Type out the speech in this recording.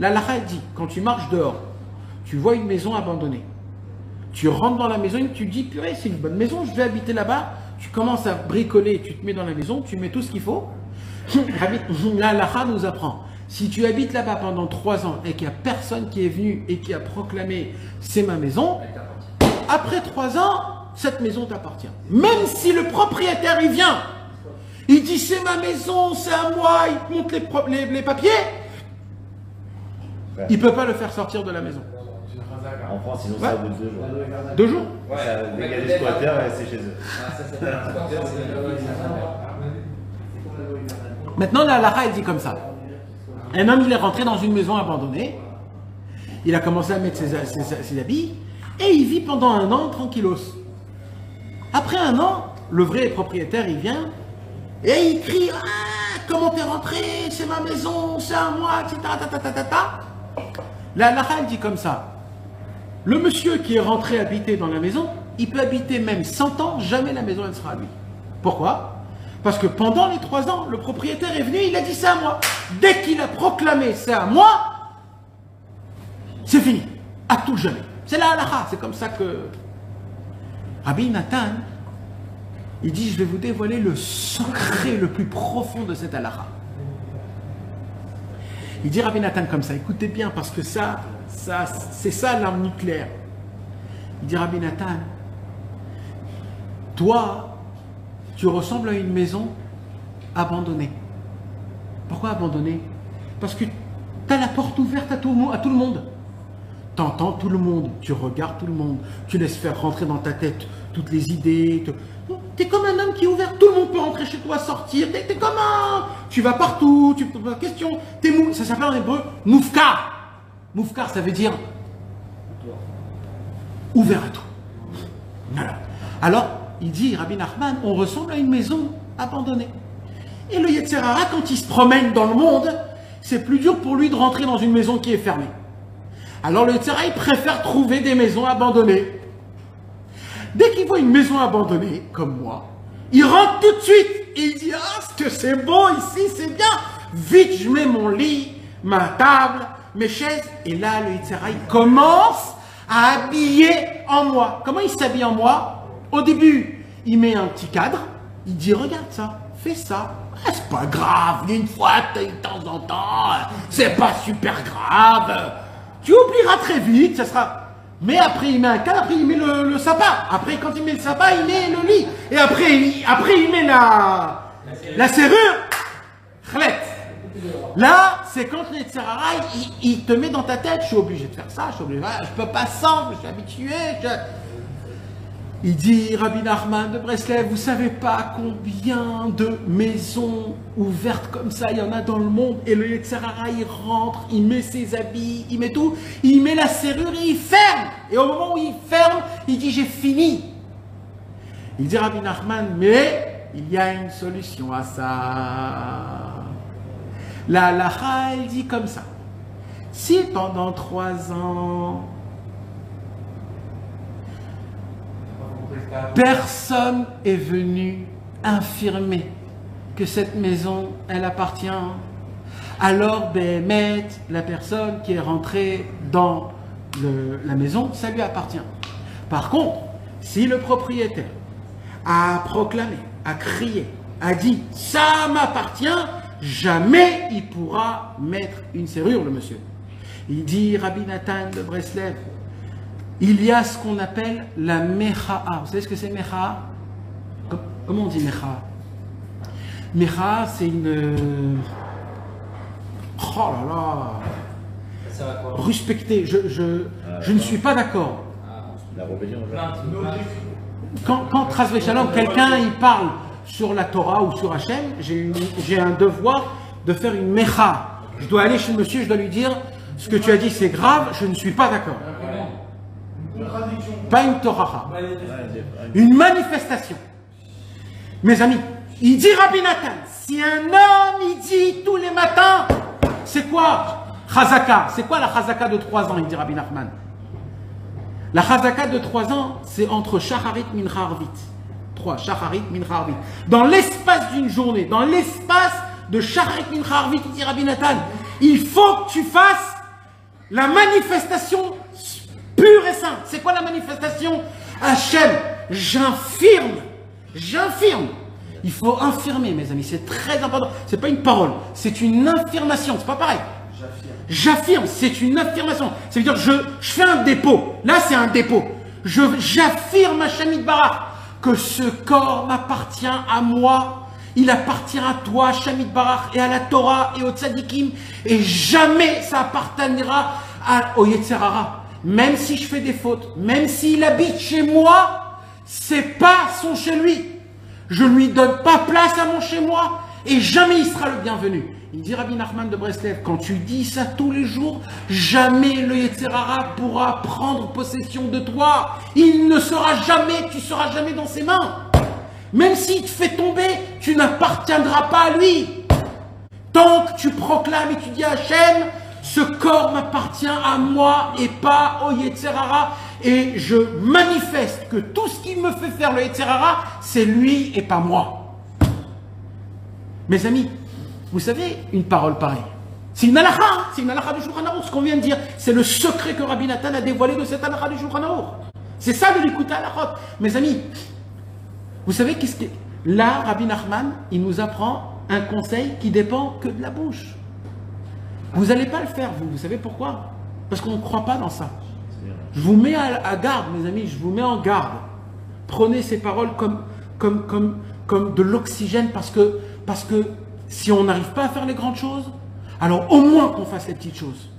La halakha dit, quand tu marches dehors, tu vois une maison abandonnée. Tu rentres dans la maison et tu dis, purée, c'est une bonne maison, je vais habiter là-bas. Tu commences à bricoler, tu te mets dans la maison, tu mets tout ce qu'il faut. La halakha nous apprend, si tu habites là-bas pendant 3 ans et qu'il n'y a personne qui est venu et qui a proclamé, c'est ma maison, après 3 ans, cette maison t'appartient. Même si le propriétaire, il vient, il dit, c'est ma maison, c'est à moi, il te montre les papiers, il ne peut pas le faire sortir de la maison. En France, sinon ça au bout de 2 jours. 2 jours? Ouais, les squatteurs, c'est chez eux. Maintenant, la halakha, elle dit comme ça. Un homme, il est rentré dans une maison abandonnée. Il a commencé à mettre ses habits. Et il vit pendant 1 an, tranquillos. Après 1 an, le vrai propriétaire, il vient. Et il crie, ah, comment t'es rentré? C'est ma maison, c'est à moi, etc. La halakha, elle dit comme ça. Le monsieur qui est rentré habiter dans la maison, il peut habiter même 100 ans, jamais la maison, elle sera à lui. Pourquoi? Parce que pendant les 3 ans, le propriétaire est venu, il a dit c'est à moi. Dès qu'il a proclamé c'est à moi, c'est fini. À tout jamais. C'est la halakha. C'est comme ça que Rabbi Nathan, il dit, je vais vous dévoiler le secret le plus profond de cette halakha. Il dit Rabbi Nathan comme ça, écoutez bien, parce que c'est ça l'arme nucléaire. Il dit Rabbi Nathan, toi, tu ressembles à une maison abandonnée. Pourquoi abandonnée? Parce que tu as la porte ouverte à tout le monde. Tu entends tout le monde, tu regardes tout le monde, tu laisses faire rentrer dans ta tête toutes les idées. Tu es comme un homme qui est ouvert, tout le monde peut rentrer chez toi, sortir. Tu es comme un... Tu vas partout, tu te poses la question. Ça s'appelle en hébreu moufkar. Moufkar, ça veut dire ouvert à tout. Voilà. Alors, il dit, Rabbi Nachman, on ressemble à une maison abandonnée. Et le Yetzer Hara, quand il se promène dans le monde, c'est plus dur pour lui de rentrer dans une maison qui est fermée. Alors le Yetzer Hara, il préfère trouver des maisons abandonnées. Dès qu'il voit une maison abandonnée, comme moi, il rentre tout de suite. Et il dit, ah, ce que c'est beau ici, c'est bien. Vite, je mets mon lit, ma table, mes chaises. Et là, le Yetzer Hara, il commence à habiller en moi. Comment il s'habille en moi? Au début, il met un petit cadre. Il dit, regarde ça, fais ça. Ah, c'est pas grave, une fois de temps en temps, c'est pas super grave. Tu oublieras très vite, ça sera... Mais après, il met un cadre, après, il met le sapin. Après, quand il met le sapin, il met le lit. Et après, il met la serrure. Khlet. Là, c'est quand le Yetzer Hara, il te met dans ta tête, je suis obligé de faire ça, je peux pas sans, je suis habitué. Il dit, Rabbi Nachman de Breslev, vous savez pas combien de maisons ouvertes comme ça il y en a dans le monde. Et le Yetzer Hara, il rentre, il met ses habits, il met tout, il met la serrure et il ferme. Et au moment où il ferme, il dit, j'ai fini. Il dit, Rabbi Nachman, mais il y a une solution à ça. La halakha, elle dit comme ça. Si pendant 3 ans, personne est venu infirmer que cette maison, elle appartient, alors Béhémet, la personne qui est rentrée dans la maison, ça lui appartient. Par contre, si le propriétaire a proclamé, a crié, a dit « ça m'appartient », jamais il pourra mettre une serrure, le monsieur. Il dit Rabbi Nathan de Breslev, il y a ce qu'on appelle la mecha'a. Vous savez ce que c'est mecha'a? Comment on dit mecha'a? Mecha'a, c'est une... Oh là là! Respecter. Je ne suis pas d'accord. La rébellion. Quand Tras Shalom, quelqu'un il parle sur la Torah ou sur Hachem, j'ai un devoir de faire une mecha. Je dois aller chez le monsieur, je dois lui dire ce que tu as dit c'est grave, je ne suis pas d'accord. Pas une Torah, une manifestation. Mes amis, il dit Rabbi Nathan, si un homme il dit tous les matins, c'est quoi Chazaka? C'est quoi la Chazaka de 3 ans? Il dit Rabbi Nachman. La Chazaka de 3 ans, c'est entre Shacharit Mincha Arvit. 3, Shacharit Mincha Arvit. Dans l'espace d'une journée, dans l'espace de Shacharit Mincha Arvit, il dit Rabbi Nathan, il faut que tu fasses La manifestation pure et simple. C'est quoi la manifestation? Hachem, j'infirme. Il faut infirmer, mes amis, c'est très important. C'est pas une parole, c'est une affirmation, c'est pas pareil. J'affirme, c'est une affirmation. Ça veut dire je fais un dépôt. Là, c'est un dépôt. J'affirme à Hachem Yitbarach que ce corps m'appartient à moi. Il appartient à toi, Hachem Yitbarach, et à la Torah et au tzadikim. Et jamais ça appartiendra au Yetzer Hara. Même si je fais des fautes, même s'il habite chez moi, c'est pas son chez lui. Je lui donne pas place à mon chez moi et jamais il sera le bienvenu. Il dit Rabbi Nachman de Breslev, quand tu dis ça tous les jours, jamais le Yetzer Hara pourra prendre possession de toi. Il ne sera jamais, tu seras jamais dans ses mains. Même s'il te fait tomber, tu n'appartiendras pas à lui. Tant que tu proclames et tu dis à Hachem, ce corps m'appartient à moi et pas au Yetzer Hara. Et je manifeste que tout ce qui me fait faire le Yetzer Hara, c'est lui et pas moi. Mes amis, vous savez, une parole pareille, c'est une halakha, c'est une halakha du Shulchan Aruch, ce qu'on vient de dire. C'est le secret que Rabbi Nathan a dévoilé de cette halakha du Shulchan Aruch. C'est ça de l'écouter halachot. Mes amis, vous savez qu'est-ce que... Là, Rabbi Nachman, il nous apprend un conseil qui dépend que de la bouche. Vous n'allez pas le faire, vous savez pourquoi? Parce qu'on ne croit pas dans ça. Je vous mets à garde, mes amis, je vous mets en garde. Prenez ces paroles comme de l'oxygène parce que si on n'arrive pas à faire les grandes choses, alors au moins qu'on fasse les petites choses.